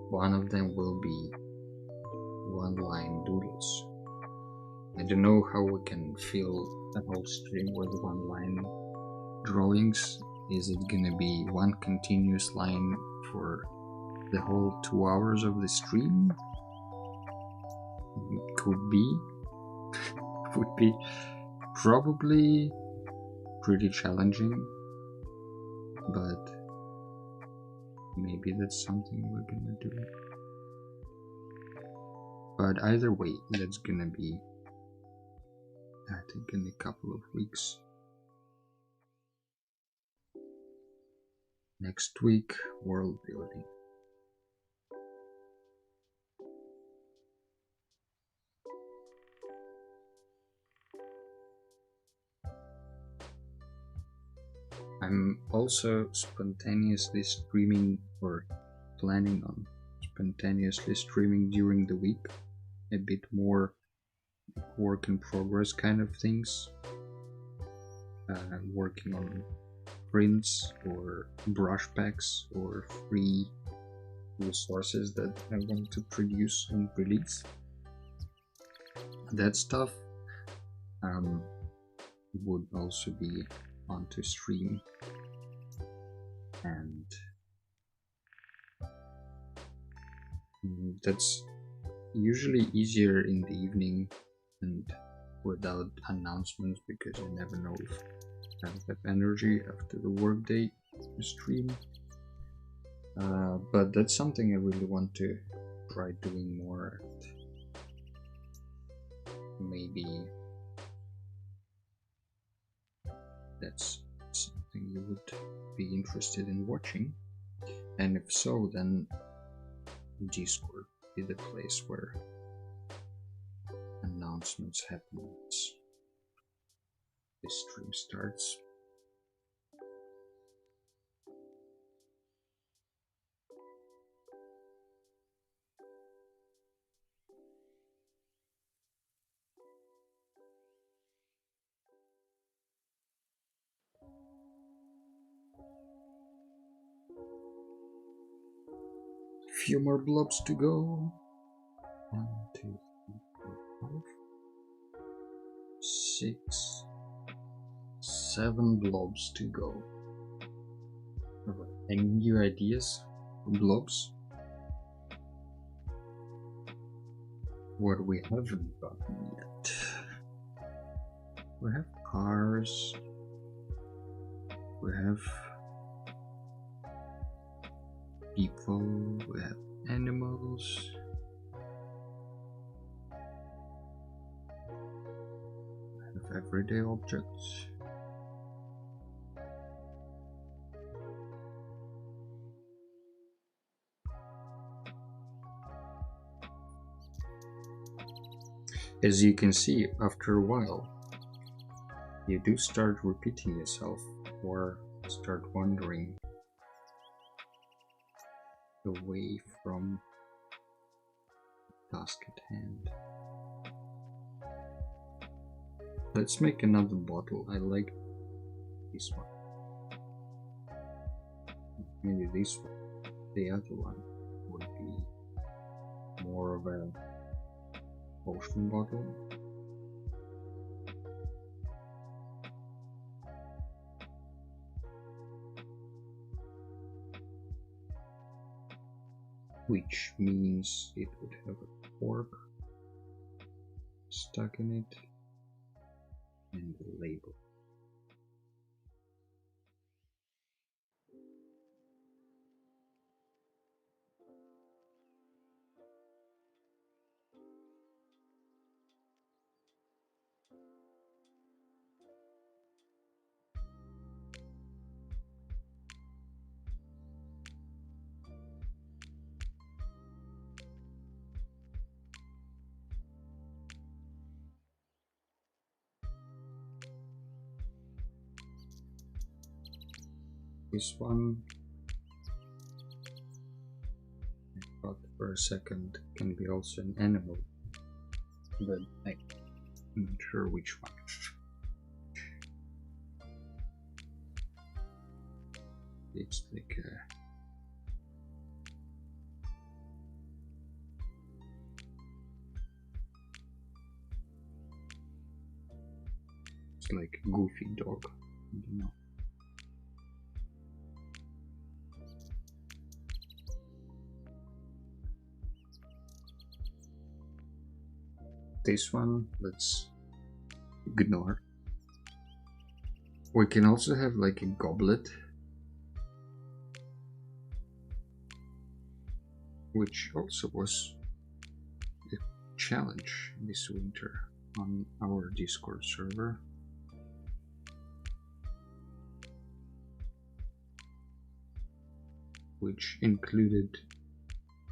one of them will be one-line doodles. I don't know how we can fill the whole stream with one-line drawings. Is it gonna be one continuous line for the whole 2 hours of the stream? Could be. Would be probably pretty challenging, but maybe that's something we're gonna do. But either way, that's gonna be, I think, in a couple of weeks. Next week, world building. I'm also spontaneously streaming, or planning on spontaneously streaming during the week, a bit more work in progress kind of things, working on prints or brush packs or free resources that I want to produce and release. That stuff would also be onto stream, and that's usually easier in the evening and without announcements, because you never know if I have energy after the workday to stream. But that's something I really want to try doing more. Maybe that's something you would be interested in watching, and if so, then Discord is the place where announcements happen once the stream starts. Few more blobs to go. 1, 2, 3, 4, 5, 6, 7 blobs to go. Any new ideas for blobs? What we haven't gotten yet. We have cars. We have people. We have animals. We have everyday objects. As you can see, after a while, you do start repeating yourself, or start wandering away from the task at hand. Let's make another bottle. I like this one. Maybe this one. The other one would be more of a potion bottle. Which means it would have a cork stuck in it and a label. This one, I thought for a second, can be also an animal, but I'm not sure which one. It's like it's like a goofy dog. I don't know. This one, let's ignore. We can also have like a goblet, which also was a challenge this winter on our Discord server. Which included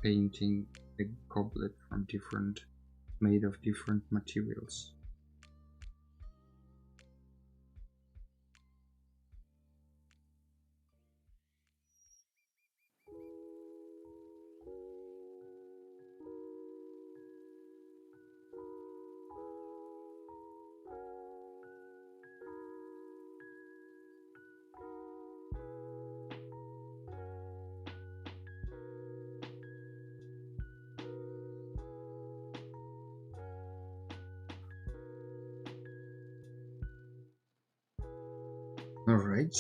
painting a goblet from made of different materials. Alright,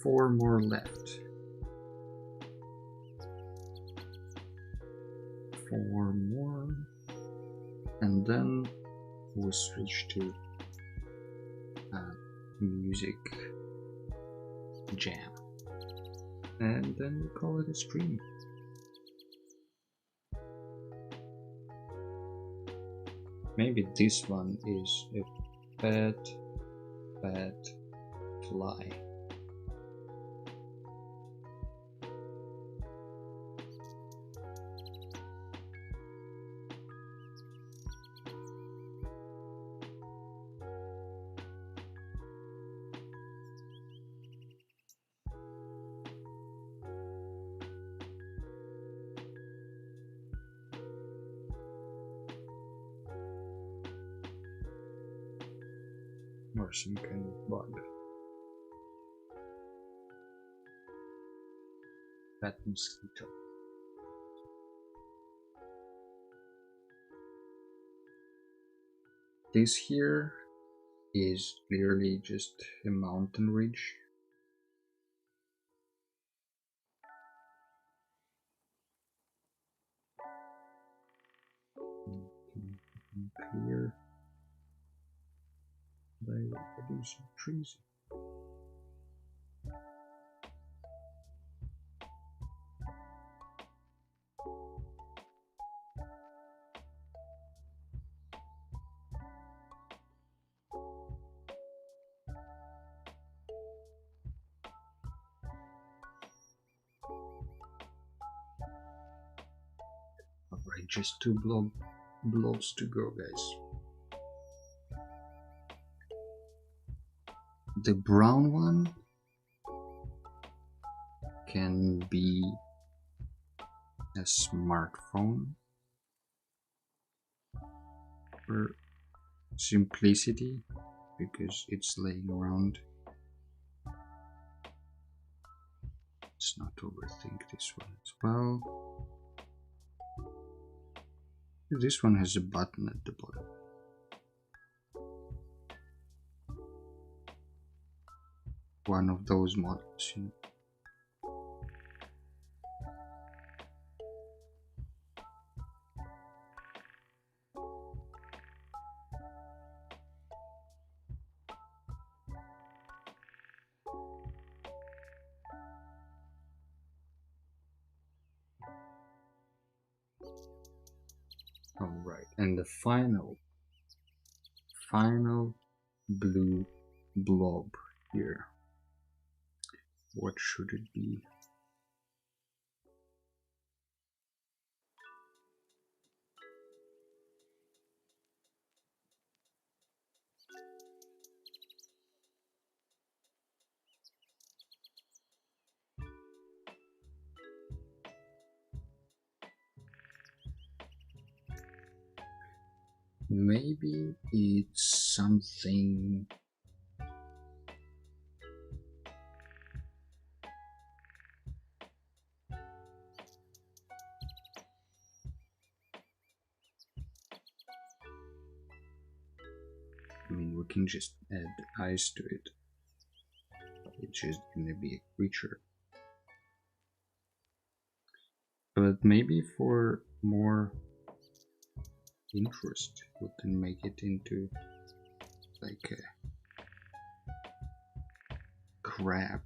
4 more left. 4 more, and then we'll switch to music jam, and then we call it a stream. Maybe this one is a fat fly. Or some kind of bug. That mosquito. This here is clearly just a mountain ridge. Clear by reducing trees. Alright, just 2 blobs to go, guys. The brown one can be a smartphone for simplicity, because it's laying around. Let's not overthink this one as well. This one has a button at the bottom. One of those models, you know. Alright, and the final blue blob here. What should it be? maybe it's something. I mean, we can just add eyes to it. It's just gonna be a creature. But maybe for more interest, we can make it into like a crab.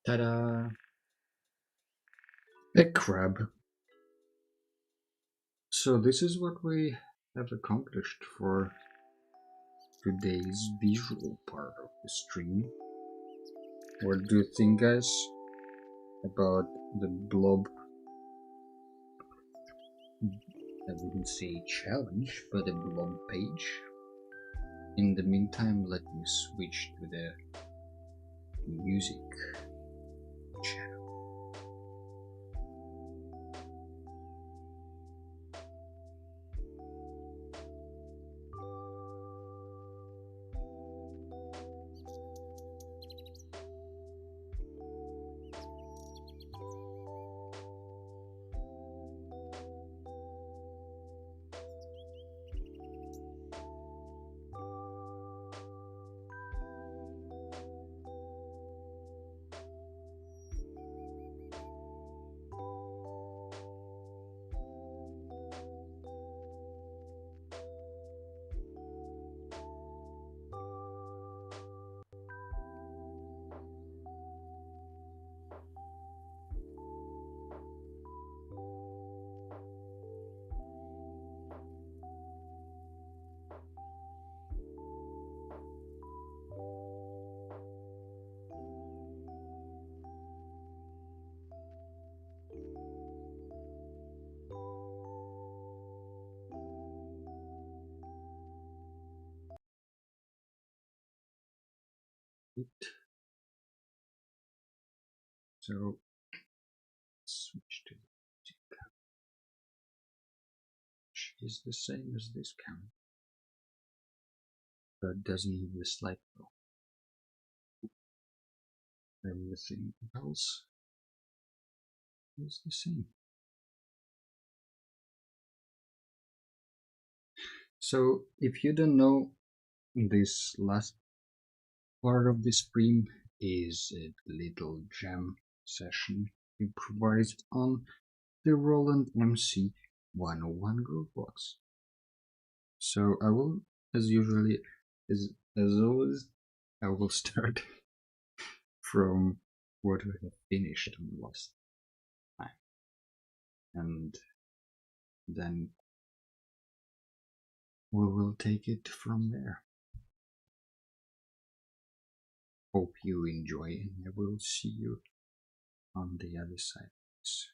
Ta-da! A crab. So this is what we have accomplished for today's visual part of the stream. What do you think, guys, about the blob? I wouldn't say challenge, but a blob page. In the meantime, let me switch to the music channel. So switch to the music, which is the same as this count, but doesn't have the slide though. Everything else is the same. So if you don't know, this last part of the stream is a little jam session improvised on the Roland MC 101 Groovebox. So I will, as usually, as always, I will start from what we have finished on the last time, and then we will take it from there. Hope you enjoy, and I will see you on the other side of this.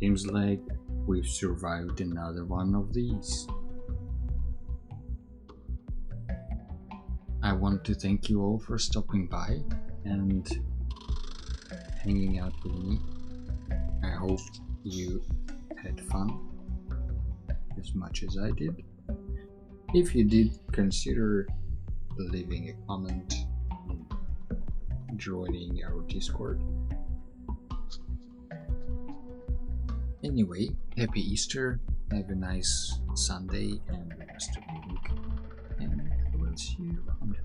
Seems like we've survived another one of these. I want to thank you all for stopping by and hanging out with me. I hope you had fun as much as I did. If you did, consider leaving a comment and joining our Discord. Anyway, happy Easter, have a nice Sunday and the rest of the week, and I will see you around.